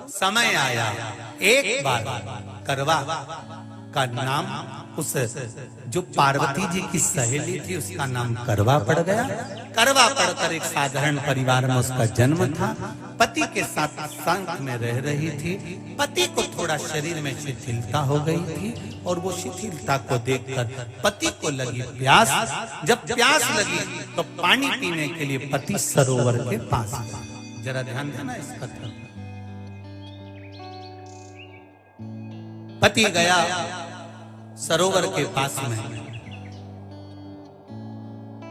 समय आया, एक बार करवा का नाम उस जो पार्वती जी की सहेली थी उसका नाम करवा पड़ गया। करवा पड़कर एक साधारण परिवार में उसका जन्म था। पति के साथ संग में रह रही थी। पति को थोड़ा शरीर में शिथिलता हो गई थी और वो शिथिलता को देखकर पति को लगी प्यास। जब प्यास लगी तो पानी पीने के लिए पति सरोवर के पास गया। जरा ध्यान देना इस कथा। पति गया सरोवर के पास में।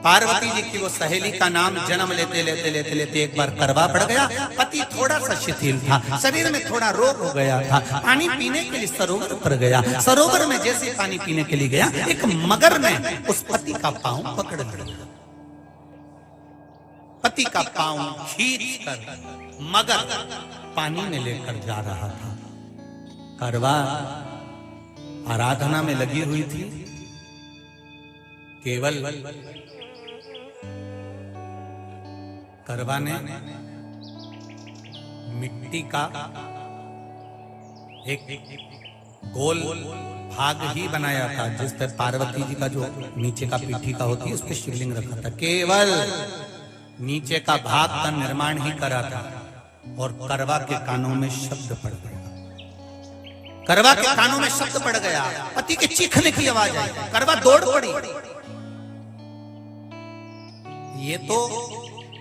पार्वती जी की वो सहेली का नाम जन्म लेते लेते लेते लेते एक बार करवा पड़ गया। पति थोड़ा सा शिथिल था, शरीर में थोड़ा रोग हो गया था। पानी पीने के लिए सरोवर पर गया। सरोवर में जैसे पानी पीने के लिए गया, एक मगर ने उस पति का पांव पकड़ लिया। पति का पांव खींचकर मगर पानी में लेकर जा रहा था। करवा आराधना में लगी हुई थी। केवल करवा ने मिट्टी का एक गोल भाग ही बनाया था जिस पर पार्वती जी का जो नीचे का पीठी का होती है उस पर शिवलिंग रखा था। केवल नीचे का भाग का निर्माण ही करा था और करवा के कानों में शब्द पड़ गया। करवा के कानों में शब्द पड़ गया। पति के चीखने की आवाज आई। करवा दौड़ पड़ी। ये तो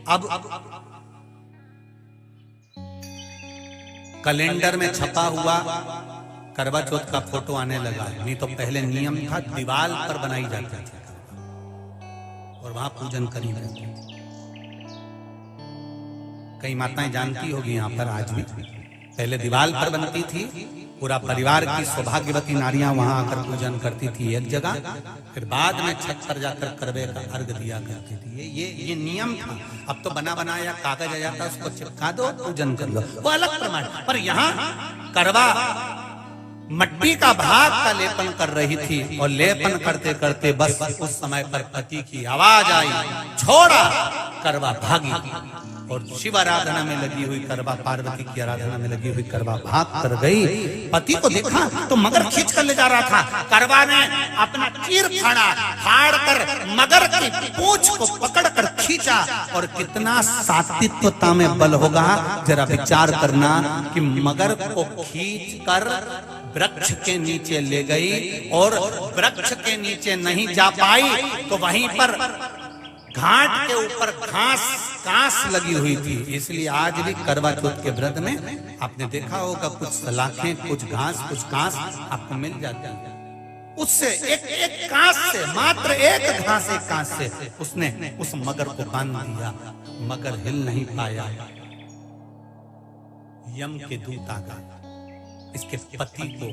अब कैलेंडर में छपा हुआ करवा चौथ का फोटो आने लगा। नहीं तो पहले नियम था दीवार पर बनाई जाती थी और वहां पूजन करी जाती थी। कई माताएं जानती होगी यहाँ पर आज भी पहले दीवार पर बनती थी। पूरा परिवार की सौभाग्यवती नारियां वहां आकर पूजन करती थी एक जगह, फिर बाद में छत पर जाकर करवे का अर्घ दिया करती थी। ये नियम था। अब तो बना बनाया कागज आ जाता, उसको चिपका दो, पूजन कर लो, वो अलग प्रमाण। पर यहाँ करवा मट्टी का भाग का लेपन कर रही थी और लेपन करते करते बस उस समय पर पति की आवाज आई, छोड़ा। करवा भागी और शिव आराधना में लगी हुई करवा, पार्वती की आराधना में लगी हुई करवा भाग कर गई। पति को देखा तो मगर खींच कर ले जा रहा था। करवा ने अपना चीर फाड़ कर मगर की पूंछ को पकड़कर खींचा। और कितना सात्विकता में बल होगा, जरा विचार करना कि मगर को खींच कर वृक्ष के नीचे ले गई और वृक्ष के नीचे नहीं जा पाई तो वहीं पर घाट के ऊपर घास लगी हुई थी। इसलिए आज भी करवा चौथ के व्रत में आपने देखा होगा कुछ सलाखें, कुछ घास आपको मिल जाती है। उससे एक घास से, मात्र एक घास, एक घास से उसने उस मगर को बांध दिया। मगर हिल नहीं पाया। यम के दूत आ गए इसके पति को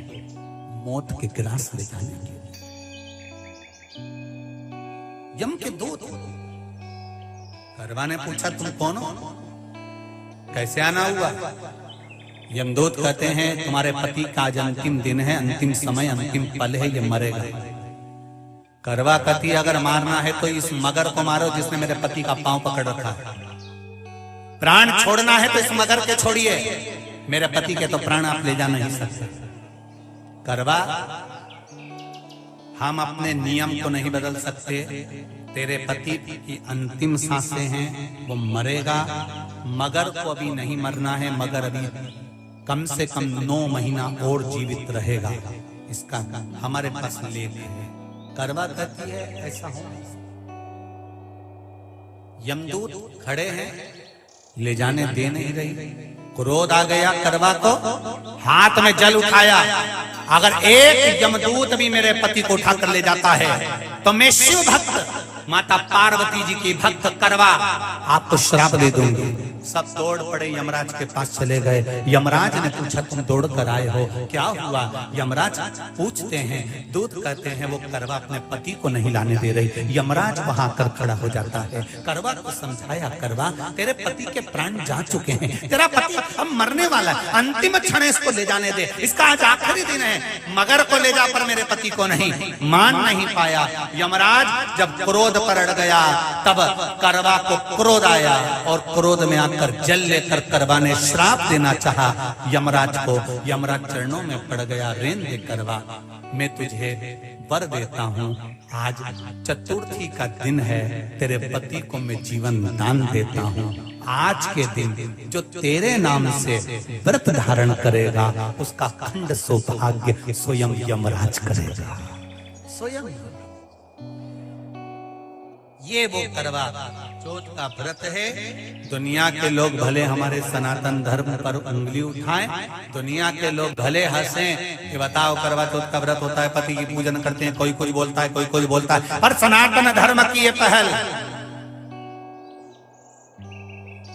मौत के ग्रास ले जाने के लिए। यम के दूत। करवा ने पूछा तुम कौन हो, कैसे आना हुआ? यमदूत कहते हैं तुम्हारे पति का आज अंतिम दिन है, अंतिम समय, अंतिम पल है, ये मरेगा। करवा कहती अगर मारना है तो इस मगर को मारो जिसने मेरे पति का पांव पकड़ रखा है। प्राण छोड़ना है तो इस मगर के छोड़िए, मेरे पति के तो प्राण आप ले जा नहीं सकते। करवा हम अपने नियम को नहीं बदल सकते। तेरे पति की अंतिम सांसें हैं, वो मरेगा। मगर को अभी नहीं मरना है, मगर अभी कम से कम 9 महीना और जीवित रहेगा। इसका हमारे पास लेख है। करवा कहती है ऐसा हो। यमदूत खड़े हैं, ले जाने दे नहीं रही। क्रोध आ गया करवा को, हाथ में जल उठाया। अगर एक यमदूत भी मेरे पति को उठाकर ले जाता है तो मैं शिव भक्त माता पार्वती जी की भक्त करवा आपको श्राप दे दूंगी। सब दौड़ पड़े, यमराज के पास चले गए। यमराज ने पूछा तुम दौड़ कर आए हो, क्या हुआ? यमराज पूछते हैं, दूत कहते हैं वो करवा अपने पति को नहीं लाने दे रही। यमराज वहां कर खड़ा हो जाता है। करवा को समझाया, करवा तेरे पति के प्राण जा चुके हैं, तेरा पति अब मरने वाला है, अंतिम क्षण इसको ले जाने दे, इसका आज आखिरी दिन है। मगर को ले जा पर मेरे पति को नहीं। मान नहीं पाया। यमराज जब क्रोध पर अड़ गया, तब करवा को क्रोध आया और क्रोध में आकर जल लेकर करवा ने श्राप देना चाहा यमराज को। यमराज चरणों में पड़ गया, रेन दे करवा, मैं तुझे वर देता हूँ, आज चतुर्थी का दिन है, तेरे पति को मैं जीवन दान देता हूँ। आज के दिन जो तेरे नाम से व्रत धारण करेगा उसका खंड सौभाग्य स्वयं यमराज करेगा। स्वयं ये वो करवा चौथ का व्रत है। दुनिया के लोग भले हमारे सनातन धर्म पर उंगली उठाएं, दुनिया के लोग भले हंसें कि बताओ करवा चौथ का व्रत होता है, पति की पूजन करते हैं, कोई कोई बोलता है, कोई कोई बोलता है, पर सनातन धर्म की ये पहल,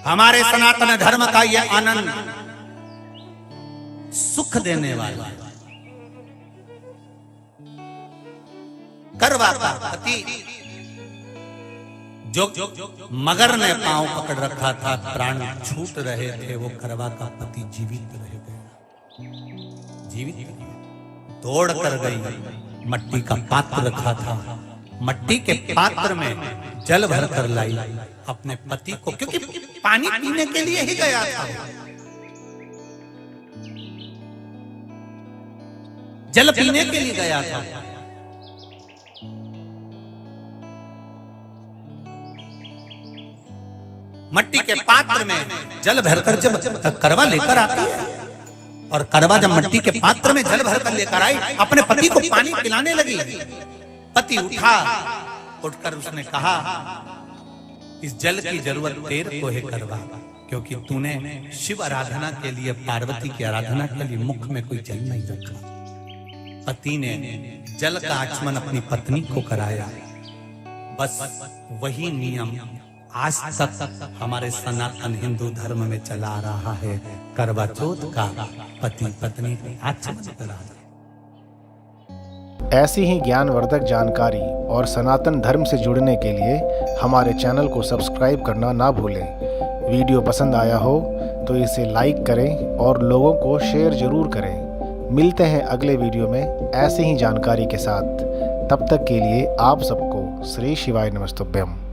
हमारे सनातन धर्म का ये आनंद, सुख देने वाला करवा का पति जो मगर ने पांव पकड़ रखा था, प्राण छूट रहे थे, वो करवा का पति जीवित रह गया। जीवित दौड़ कर गई, मट्टी का पात्र रखा था, मट्टी के पात्र में जल भर कर लाई अपने पति को, क्योंकि पानी पीने के लिए ही गया था, जल पीने के लिए गया था। मट्टी के पात्र में जल भरकर जब करवा लेकर आती है, और करवा जब मट्टी के पात्र में जल भरकर लेकर आई, अपने पति को पानी पिलाने लगी। पति उठा, उठकर उसने कहा, इस जल की जरूरत तेरे को है करवा, क्योंकि तूने शिव आराधना के लिए, पार्वती की आराधना के लिए मुख में कोई जल नहीं रखा। पति ने जल का आचमन अपनी पत्नी को कराया। बस वही नियम आज तक हमारे सनातन हिंदू धर्म में चला आ रहा है, करवा चौथ का पति पत्नी को आचमन कराना। ऐसी ही ज्ञानवर्धक जानकारी और सनातन धर्म से जुड़ने के लिए हमारे चैनल को सब्सक्राइब करना ना भूलें। वीडियो पसंद आया हो तो इसे लाइक करें और लोगों को शेयर जरूर करें। मिलते हैं अगले वीडियो में ऐसी ही जानकारी के साथ। तब तक के लिए आप सबको श्री शिवाय नमस्तुभ्यम।